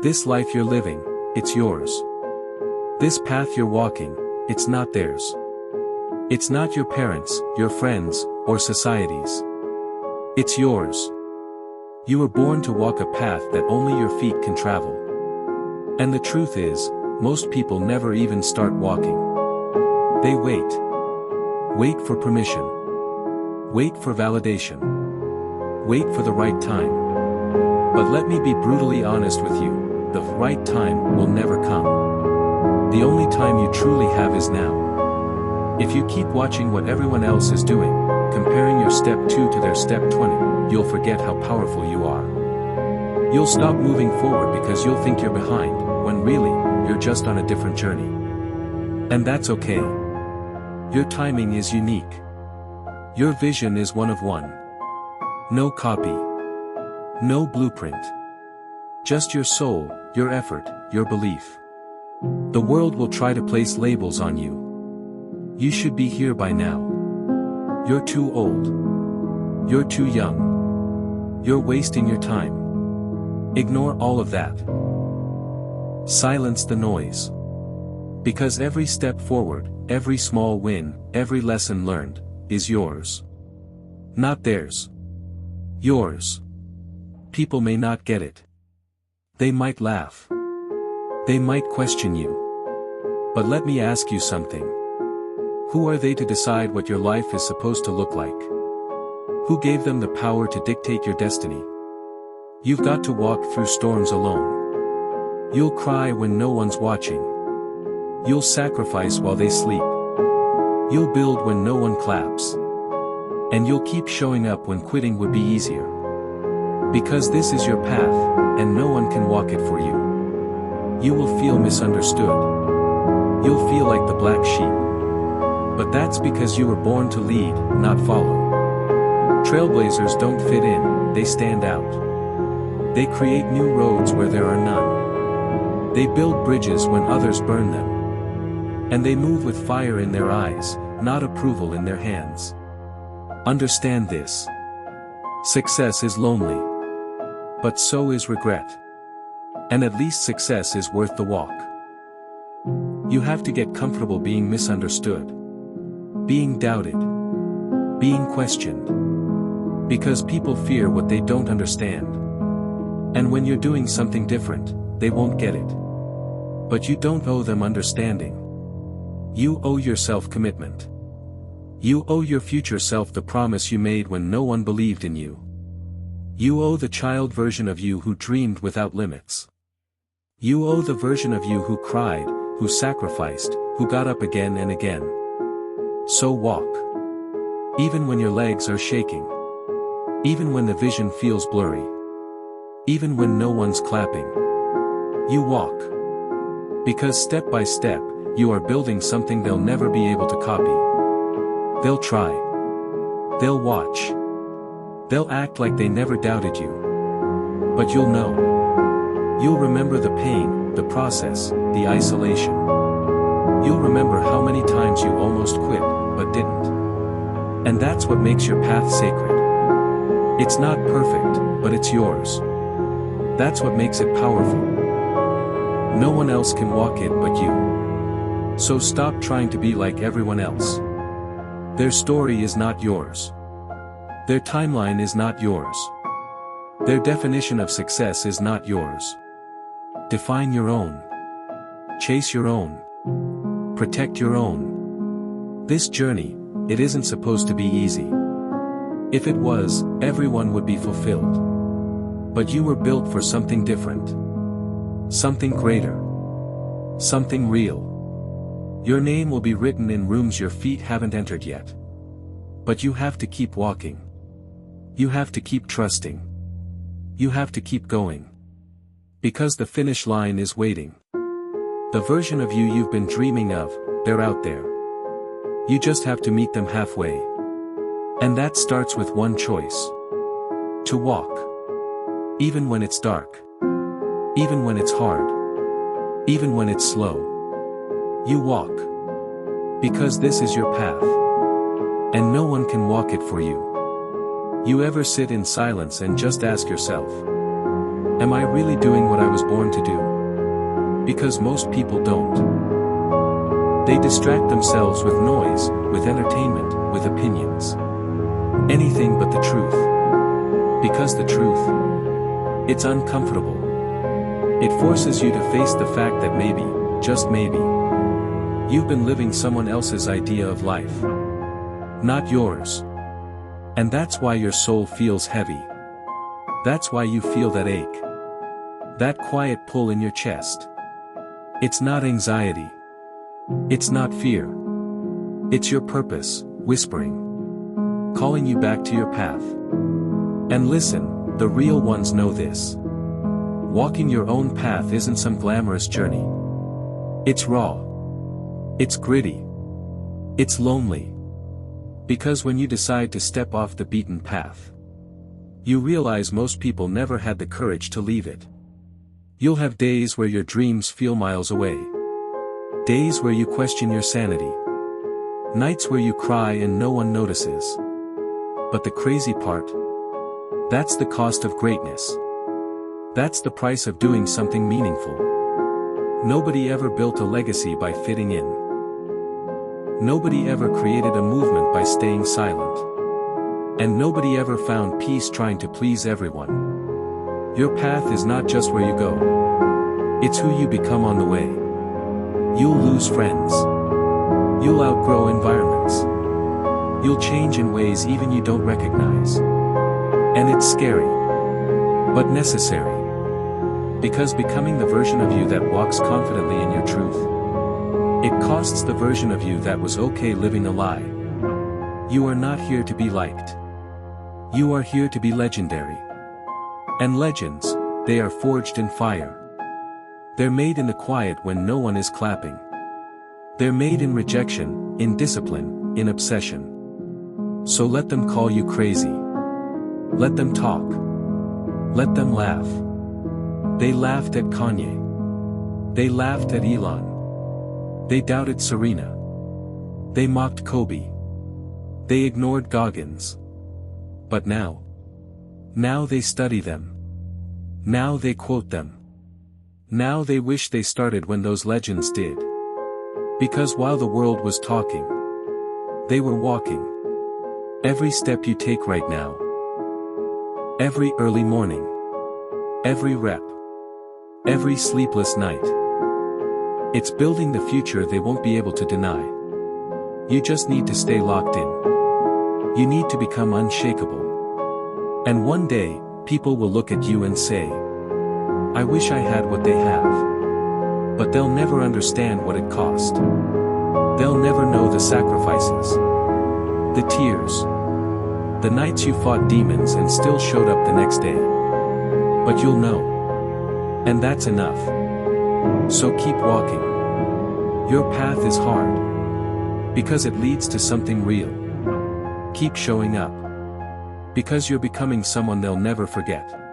This life you're living, it's yours. This path you're walking, it's not theirs. It's not your parents, your friends, or society's. It's yours. You were born to walk a path that only your feet can travel. And the truth is, most people never even start walking. They wait. Wait for permission. Wait for validation. Wait for the right time. But let me be brutally honest with you, the right time will never come. The only time you truly have is now. If you keep watching what everyone else is doing, comparing your step 2 to their step 20, you'll forget how powerful you are. You'll stop moving forward because you'll think you're behind, when really, you're just on a different journey. And that's okay. Your timing is unique. Your vision is one of one. No copy. No blueprint. Just your soul, your effort, your belief. The world will try to place labels on you. You should be here by now. You're too old. You're too young. You're wasting your time. Ignore all of that. Silence the noise. Because every step forward, every small win, every lesson learned, is yours. Not theirs. Yours. People may not get it. They might laugh. They might question you. But let me ask you something. Who are they to decide what your life is supposed to look like? Who gave them the power to dictate your destiny? You've got to walk through storms alone. You'll cry when no one's watching. You'll sacrifice while they sleep. You'll build when no one claps. And you'll keep showing up when quitting would be easier. Because this is your path, and no one can walk it for you. You will feel misunderstood. You'll feel like the black sheep. But that's because you were born to lead, not follow. Trailblazers don't fit in, they stand out. They create new roads where there are none. They build bridges when others burn them. And they move with fire in their eyes, not approval in their hands. Understand this. Success is lonely. But so is regret. And at least success is worth the walk. You have to get comfortable being misunderstood. Being doubted. Being questioned. Because people fear what they don't understand. And when you're doing something different, they won't get it. But you don't owe them understanding. You owe yourself commitment. You owe your future self the promise you made when no one believed in you. You owe the child version of you who dreamed without limits. You owe the version of you who cried, who sacrificed, who got up again and again. So walk. Even when your legs are shaking. Even when the vision feels blurry. Even when no one's clapping. You walk. Because step by step, you are building something they'll never be able to copy. They'll try. They'll watch. They'll act like they never doubted you. But you'll know. You'll remember the pain, the process, the isolation. You'll remember how many times you almost quit, but didn't. And that's what makes your path sacred. It's not perfect, but it's yours. That's what makes it powerful. No one else can walk it but you. So stop trying to be like everyone else. Their story is not yours. Their timeline is not yours. Their definition of success is not yours. Define your own. Chase your own. Protect your own. This journey, it isn't supposed to be easy. If it was, everyone would be fulfilled. But you were built for something different. Something greater. Something real. Your name will be written in rooms your feet haven't entered yet. But you have to keep walking. You have to keep trusting. You have to keep going. Because the finish line is waiting. The version of you you've been dreaming of, they're out there. You just have to meet them halfway. And that starts with one choice. To walk. Even when it's dark. Even when it's hard. Even when it's slow. You walk. Because this is your path. And no one can walk it for you. You ever sit in silence and just ask yourself, am I really doing what I was born to do? Because most people don't. They distract themselves with noise, with entertainment, with opinions. Anything but the truth. Because the truth, it's uncomfortable. It forces you to face the fact that maybe, just maybe, you've been living someone else's idea of life. Not yours. And that's why your soul feels heavy. That's why you feel that ache. That quiet pull in your chest. It's not anxiety. It's not fear. It's your purpose, whispering. Calling you back to your path. And listen, the real ones know this. Walking your own path isn't some glamorous journey. It's raw. It's gritty. It's lonely. Because when you decide to step off the beaten path, you realize most people never had the courage to leave it. You'll have days where your dreams feel miles away. Days where you question your sanity. Nights where you cry and no one notices. But the crazy part? That's the cost of greatness. That's the price of doing something meaningful. Nobody ever built a legacy by fitting in. Nobody ever created a movement by staying silent. And nobody ever found peace trying to please everyone. Your path is not just where you go. It's who you become on the way. You'll lose friends. You'll outgrow environments. You'll change in ways even you don't recognize. And it's scary. But necessary. Because becoming the version of you that walks confidently in your truth, it costs the version of you that was okay living a lie. You are not here to be liked. You are here to be legendary. And legends, they are forged in fire. They're made in the quiet when no one is clapping. They're made in rejection, in discipline, in obsession. So let them call you crazy. Let them talk. Let them laugh. They laughed at Kanye. They laughed at Elon. They doubted Serena. They mocked Kobe. They ignored Goggins. But now they study them. Now they quote them. Now they wish they started when those legends did. Because while the world was talking, they were walking. Every step you take right now. Every early morning. Every rep. Every sleepless night. It's building the future they won't be able to deny. You just need to stay locked in. You need to become unshakable. And one day, people will look at you and say, I wish I had what they have. But they'll never understand what it cost. They'll never know the sacrifices. The tears. The nights you fought demons and still showed up the next day. But you'll know. And that's enough. So keep walking. Your path is hard. Because it leads to something real. Keep showing up. Because you're becoming someone they'll never forget.